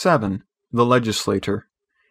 7. The legislator.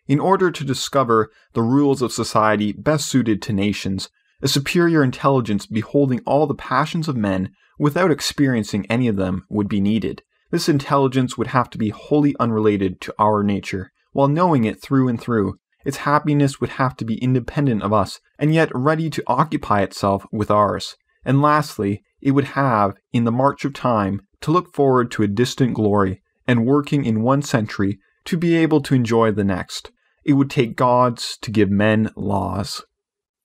In order to discover the rules of society best suited to nations, a superior intelligence beholding all the passions of men without experiencing any of them would be needed. This intelligence would have to be wholly unrelated to our nature. While knowing it through and through, its happiness would have to be independent of us, and yet ready to occupy itself with ours. And lastly, it would have, in the march of time, to look forward to a distant glory, and working in one century, to be able to enjoy the next. It would take gods to give men laws.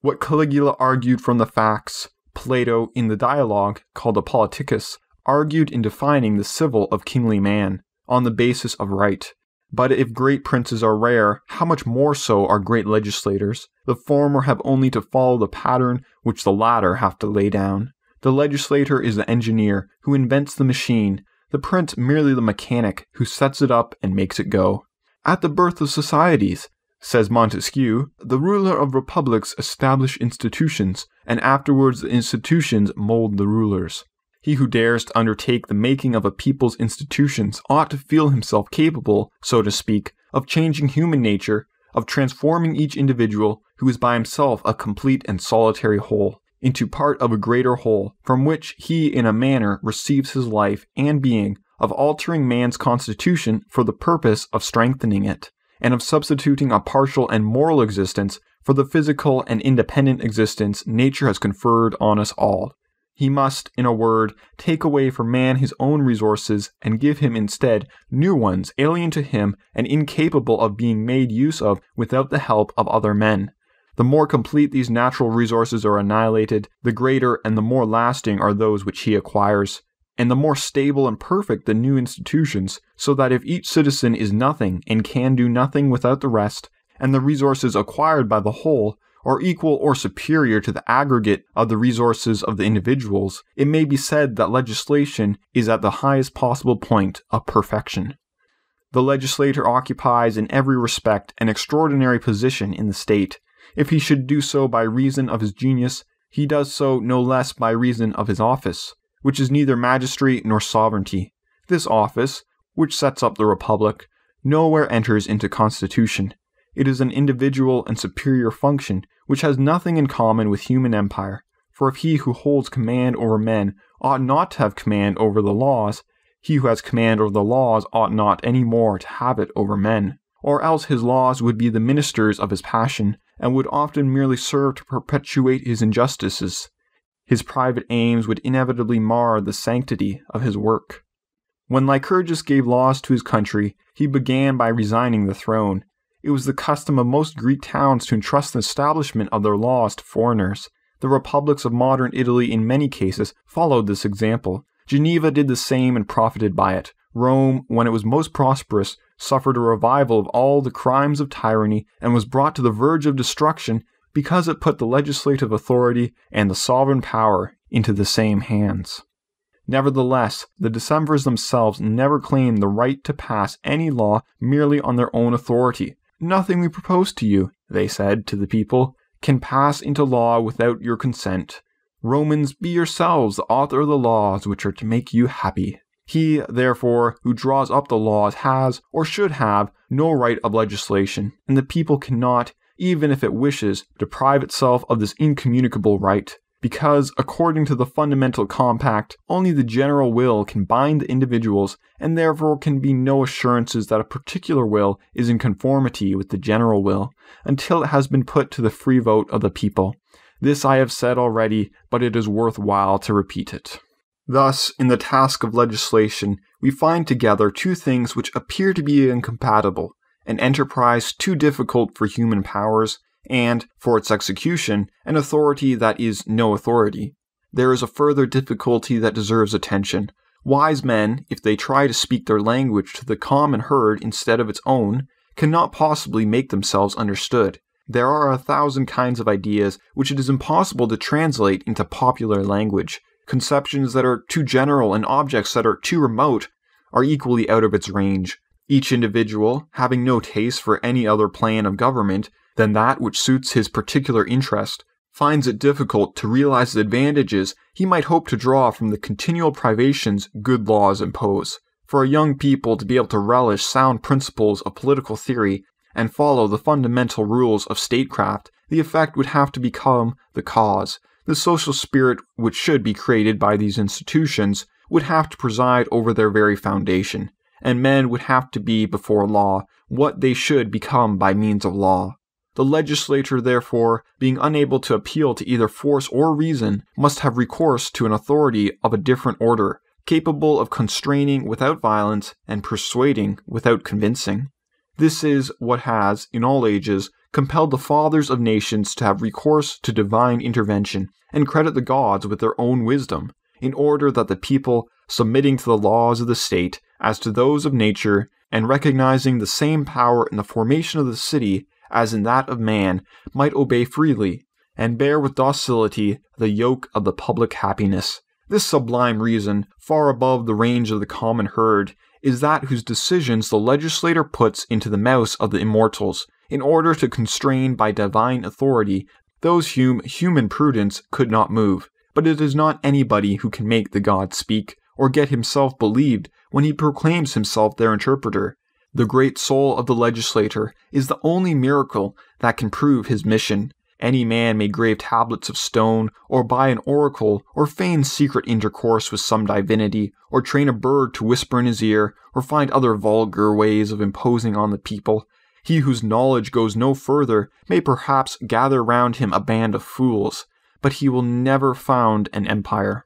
What Caligula argued from the facts, Plato, in the dialogue called the Politicus, argued in defining the civil of kingly man, on the basis of right. But if great princes are rare, how much more so are great legislators? The former have only to follow the pattern which the latter have to lay down. The legislator is the engineer who invents the machine, the prince merely the mechanic who sets it up and makes it go. At the birth of societies, says Montesquieu, the ruler of republics establish institutions, and afterwards the institutions mold the rulers. He who dares to undertake the making of a people's institutions ought to feel himself capable, so to speak, of changing human nature, of transforming each individual, who is by himself a complete and solitary whole, into part of a greater whole, from which he in a manner receives his life and being, of altering man's constitution for the purpose of strengthening it, and of substituting a partial and moral existence for the physical and independent existence nature has conferred on us all. He must, in a word, take away from man his own resources and give him instead new ones alien to him and incapable of being made use of without the help of other men. The more complete these natural resources are annihilated, the greater and the more lasting are those which he acquires, and the more stable and perfect the new institutions, so that if each citizen is nothing and can do nothing without the rest, and the resources acquired by the whole are equal or superior to the aggregate of the resources of the individuals, it may be said that legislation is at the highest possible point of perfection. The legislator occupies in every respect an extraordinary position in the state. If he should do so by reason of his genius, he does so no less by reason of his office, which is neither magistracy nor sovereignty. This office, which sets up the republic, nowhere enters into constitution. It is an individual and superior function which has nothing in common with human empire, for if he who holds command over men ought not to have command over the laws, he who has command over the laws ought not any more to have it over men, or else his laws would be the ministers of his passion, and would often merely serve to perpetuate his injustices. His private aims would inevitably mar the sanctity of his work. When Lycurgus gave laws to his country, he began by resigning the throne. It was the custom of most Greek towns to entrust the establishment of their laws to foreigners. The republics of modern Italy in many cases followed this example. Geneva did the same and profited by it. Rome, when it was most prosperous, suffered a revival of all the crimes of tyranny and was brought to the verge of destruction because it put the legislative authority and the sovereign power into the same hands. Nevertheless, the Decemvirs themselves never claimed the right to pass any law merely on their own authority. Nothing we propose to you, they said to the people, can pass into law without your consent. Romans, be yourselves the author of the laws which are to make you happy. He, therefore, who draws up the laws has, or should have, no right of legislation, and the people cannot, even if it wishes, deprive itself of this incommunicable right, because, according to the fundamental compact, only the general will can bind the individuals, and therefore can be no assurances that a particular will is in conformity with the general will, until it has been put to the free vote of the people. This I have said already, but it is worth while to repeat it. Thus, in the task of legislation, we find together two things which appear to be incompatible: an enterprise too difficult for human powers, and, for its execution, an authority that is no authority. There is a further difficulty that deserves attention. Wise men, if they try to speak their language to the common herd instead of its own, cannot possibly make themselves understood. There are 1,000 kinds of ideas which it is impossible to translate into popular language. Conceptions that are too general and objects that are too remote are equally out of its range. Each individual, having no taste for any other plan of government than that which suits his particular interest, finds it difficult to realize the advantages he might hope to draw from the continual privations good laws impose. For a young people to be able to relish sound principles of political theory and follow the fundamental rules of statecraft, the effect would have to become the cause. The social spirit which should be created by these institutions would have to preside over their very foundation, and men would have to be before law what they should become by means of law. The legislator, therefore, being unable to appeal to either force or reason, must have recourse to an authority of a different order, capable of constraining without violence and persuading without convincing. This is what has, in all ages, compelled the fathers of nations to have recourse to divine intervention and credit the gods with their own wisdom, in order that the people, submitting to the laws of the state as to those of nature, and recognizing the same power in the formation of the city as in that of man, might obey freely, and bear with docility the yoke of the public happiness. This sublime reason, far above the range of the common herd, is that whose decisions the legislator puts into the mouths of the immortals, in order to constrain by divine authority those whom human prudence could not move. But it is not anybody who can make the gods speak, or get himself believed when he proclaims himself their interpreter. The great soul of the legislator is the only miracle that can prove his mission. Any man may grave tablets of stone, or buy an oracle, or feign secret intercourse with some divinity, or train a bird to whisper in his ear, or find other vulgar ways of imposing on the people. He whose knowledge goes no further may perhaps gather round him a band of fools, but he will never found an empire,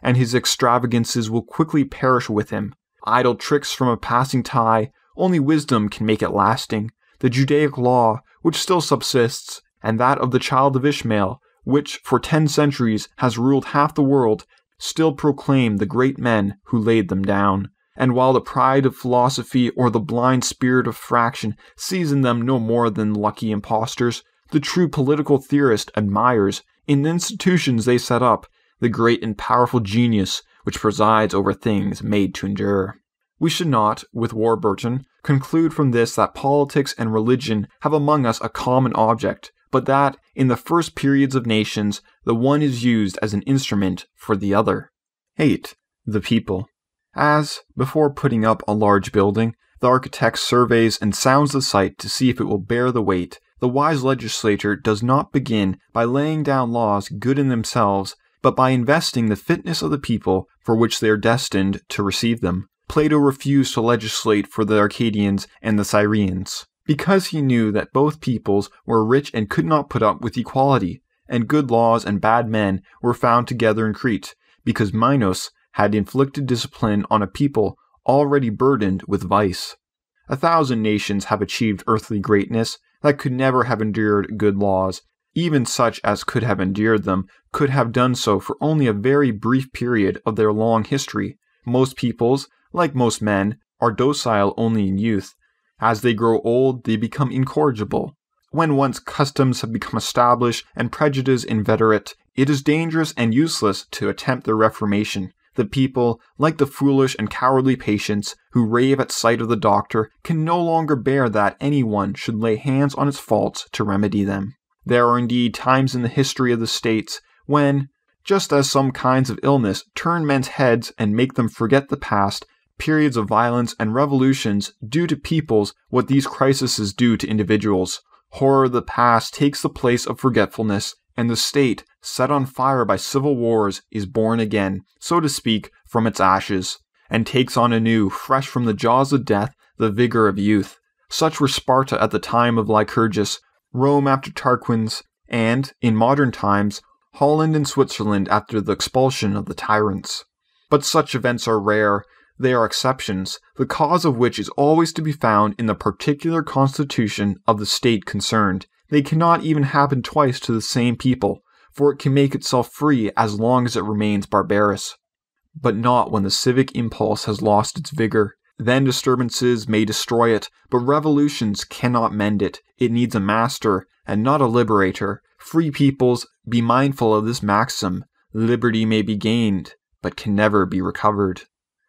and his extravagances will quickly perish with him. Idle tricks from a passing tie, only wisdom can make it lasting. The Judaic law, which still subsists, and that of the child of Ishmael, which for 10 centuries has ruled half the world, still proclaim the great men who laid them down. And while the pride of philosophy or the blind spirit of fraction sees in them no more than lucky impostors, the true political theorist admires, in the institutions they set up, the great and powerful genius which presides over things made to endure. We should not, with Warburton, conclude from this that politics and religion have among us a common object, but that, in the first periods of nations, the one is used as an instrument for the other. 8. The people. As, before putting up a large building, the architect surveys and sounds the site to see if it will bear the weight, the wise legislator does not begin by laying down laws good in themselves, but by investing the fitness of the people for which they are destined to receive them. Plato refused to legislate for the Arcadians and the Syrians, because he knew that both peoples were rich and could not put up with equality, and good laws and bad men were found together in Crete, because Minos had inflicted discipline on a people already burdened with vice. 1,000 nations have achieved earthly greatness that could never have endured good laws. Even such as could have endured them could have done so for only a very brief period of their long history. Most peoples, like most men, are docile only in youth. As they grow old, they become incorrigible. When once customs have become established and prejudice inveterate, it is dangerous and useless to attempt their reformation. The people, like the foolish and cowardly patients who rave at sight of the doctor, can no longer bear that anyone should lay hands on its faults to remedy them. There are indeed times in the history of the states when, just as some kinds of illness turn men's heads and make them forget the past, periods of violence and revolutions do to peoples what these crises do to individuals. Horror of the past takes the place of forgetfulness, and the state, set on fire by civil wars, is born again, so to speak, from its ashes, and takes on anew, fresh from the jaws of death, the vigor of youth. Such were Sparta at the time of Lycurgus, Rome after Tarquins, and, in modern times, Holland and Switzerland after the expulsion of the tyrants. But such events are rare. They are exceptions, the cause of which is always to be found in the particular constitution of the state concerned. They cannot even happen twice to the same people, for it can make itself free as long as it remains barbarous. But not when the civic impulse has lost its vigor. Then disturbances may destroy it, but revolutions cannot mend it. It needs a master, and not a liberator. Free peoples, be mindful of this maxim. Liberty may be gained, but can never be recovered.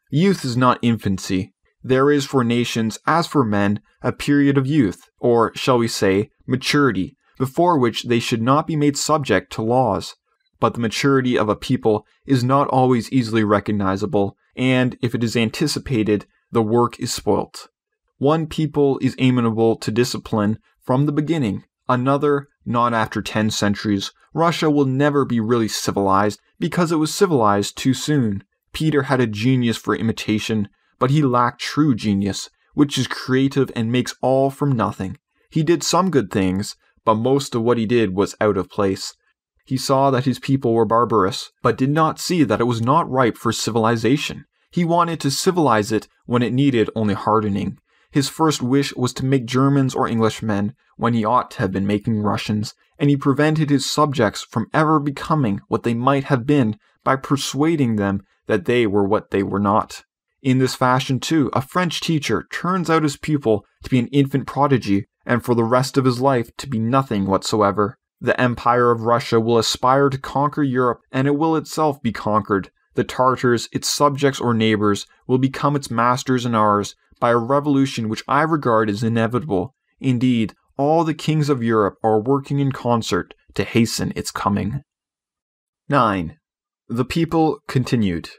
Youth is not infancy. There is for nations, as for men, a period of youth, or, shall we say, maturity, before which they should not be made subject to laws. But the maturity of a people is not always easily recognizable. and if it is anticipated, the work is spoilt. One people is amenable to discipline from the beginning, another not after 10 centuries. Russia will never be really civilized because it was civilized too soon. Peter had a genius for imitation, but he lacked true genius, which is creative and makes all from nothing. He did some good things, but most of what he did was out of place. He saw that his people were barbarous, but did not see that it was not ripe for civilization. He wanted to civilize it when it needed only hardening. His first wish was to make Germans or Englishmen when he ought to have been making Russians, and he prevented his subjects from ever becoming what they might have been by persuading them that they were what they were not. In this fashion, too, a French teacher turns out his pupil to be an infant prodigy, and for the rest of his life to be nothing whatsoever. The Empire of Russia will aspire to conquer Europe, and it will itself be conquered. The Tartars, its subjects or neighbors, will become its masters and ours, by a revolution which I regard as inevitable. Indeed, all the kings of Europe are working in concert to hasten its coming. 9. The people continued.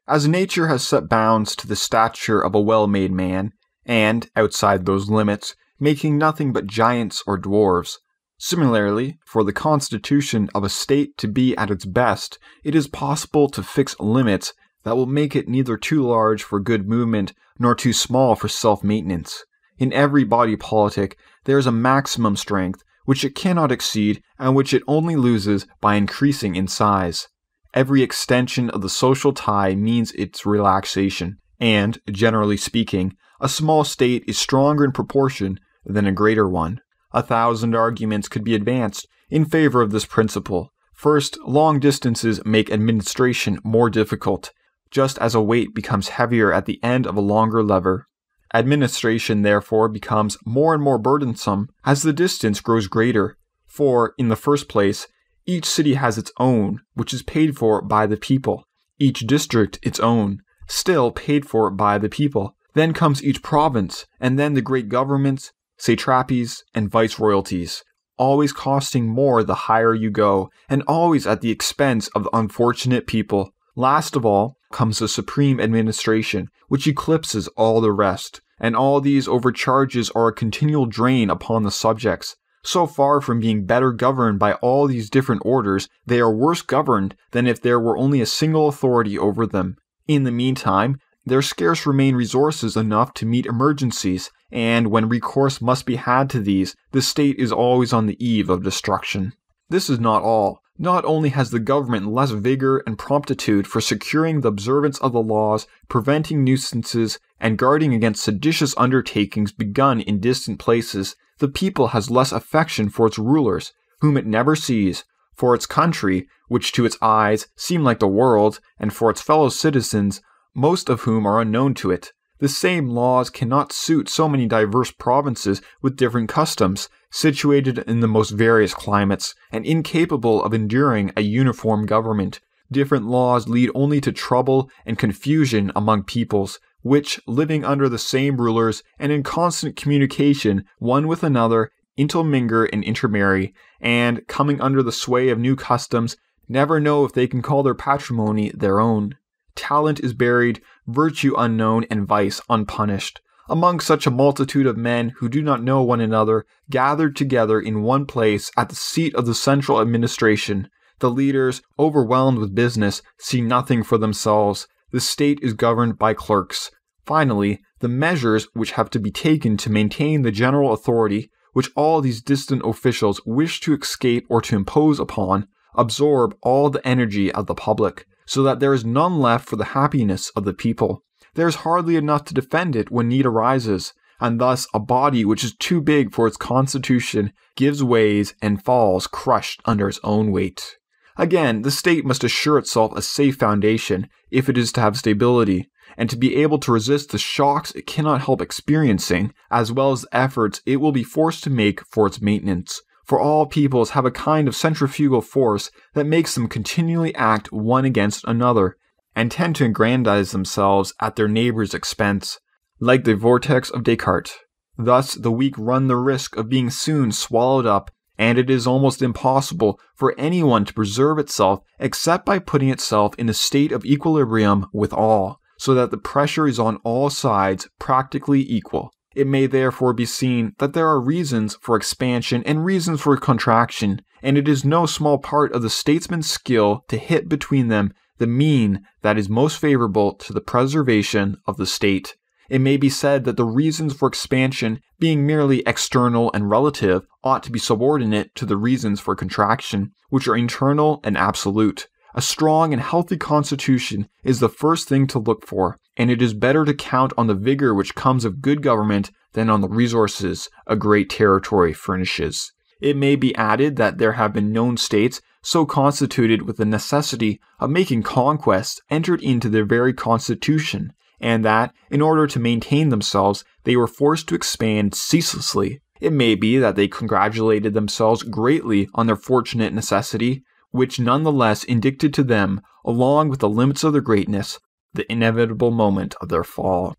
As nature has set bounds to the stature of a well-made man, and, outside those limits, making nothing but giants or dwarves, similarly, for the constitution of a state to be at its best, it is possible to fix limits that will make it neither too large for good movement nor too small for self-maintenance. In every body politic, there is a maximum strength which it cannot exceed and which it only loses by increasing in size. Every extension of the social tie means its relaxation, and, generally speaking, a small state is stronger in proportion than a greater one. 1,000 arguments could be advanced in favor of this principle. First, long distances make administration more difficult, just as a weight becomes heavier at the end of a longer lever. Administration, therefore, becomes more and more burdensome as the distance grows greater, for, in the first place, each city has its own, which is paid for by the people. Each district its own, still paid for by the people. Then comes each province, and then the great governments, satrapies, and viceroyalties, always costing more the higher you go, and always at the expense of the unfortunate people. Last of all comes the supreme administration, which eclipses all the rest, and all these overcharges are a continual drain upon the subjects. So far from being better governed by all these different orders, they are worse governed than if there were only a single authority over them. In the meantime, there scarce remain resources enough to meet emergencies, and when recourse must be had to these, the state is always on the eve of destruction. This is not all. Not only has the government less vigor and promptitude for securing the observance of the laws, preventing nuisances, and guarding against seditious undertakings begun in distant places, the people has less affection for its rulers, whom it never sees, for its country, which to its eyes seem like the world, and for its fellow citizens, most of whom are unknown to it. The same laws cannot suit so many diverse provinces with different customs, situated in the most various climates, and incapable of enduring a uniform government. Different laws lead only to trouble and confusion among peoples, which, living under the same rulers and in constant communication one with another, intermingle and intermarry, and, coming under the sway of new customs, never know if they can call their patrimony their own. Talent is buried, virtue unknown, and vice unpunished. Among such a multitude of men who do not know one another, gathered together in one place at the seat of the central administration, the leaders, overwhelmed with business, see nothing for themselves. The state is governed by clerks. Finally, the measures which have to be taken to maintain the general authority, which all these distant officials wish to escape or to impose upon, absorb all the energy of the public, so that there is none left for the happiness of the people. There is hardly enough to defend it when need arises, and thus a body which is too big for its constitution gives ways and falls crushed under its own weight. Again, the state must assure itself a safe foundation if it is to have stability, and to be able to resist the shocks it cannot help experiencing, as well as the efforts it will be forced to make for its maintenance. For all peoples have a kind of centrifugal force that makes them continually act one against another, and tend to aggrandize themselves at their neighbor's expense, like the vortex of Descartes. Thus the weak run the risk of being soon swallowed up, and it is almost impossible for anyone to preserve itself except by putting itself in a state of equilibrium with all, so that the pressure is on all sides practically equal. It may therefore be seen that there are reasons for expansion and reasons for contraction, and it is no small part of the statesman's skill to hit between them the mean that is most favorable to the preservation of the state. It may be said that the reasons for expansion, being merely external and relative, ought to be subordinate to the reasons for contraction, which are internal and absolute. A strong and healthy constitution is the first thing to look for, and it is better to count on the vigor which comes of good government than on the resources a great territory furnishes. It may be added that there have been known states so constituted with the necessity of making conquests entered into their very constitution, and that, in order to maintain themselves, they were forced to expand ceaselessly. It may be that they congratulated themselves greatly on their fortunate necessity, which nonetheless indicted to them, along with the limits of their greatness, the inevitable moment of their fall.